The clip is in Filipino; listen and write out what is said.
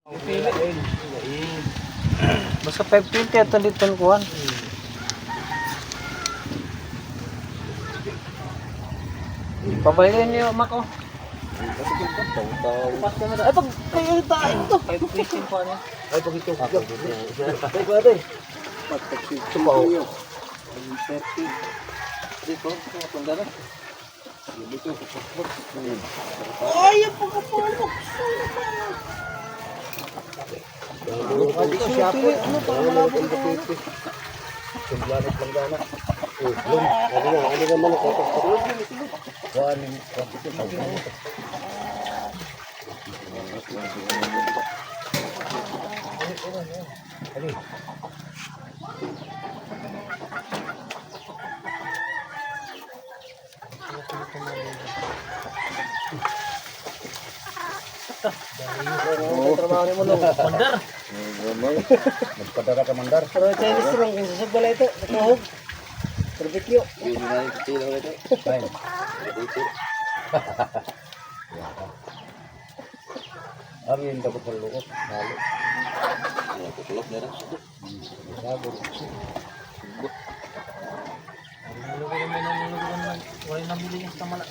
Basta 520 at dito kuhan. Pabayin niyo Mac oh. Ay pag kayo tain to. 520 pa niya. Ay pag ito. Ay pwede. Pagpagpito pa ako. 30. Dito, punta na. Dito, pagpagpag. Ay, yung pagpapalok. Ano para malabo ito? Sumlanit lang gana. Ano naman ako? Kuhanin. Trabaho ni mo lang. Mandar. Nagpadara ka mandar. Pero Chinese lang kung sasabala ito. Natuhog. Barbecue. Yun na yung katilang ito. Fine. Dito. Amin dapat perlukot. Halo. Ya, kukulok na rin. Bago. Wala nang bili niya sa mala.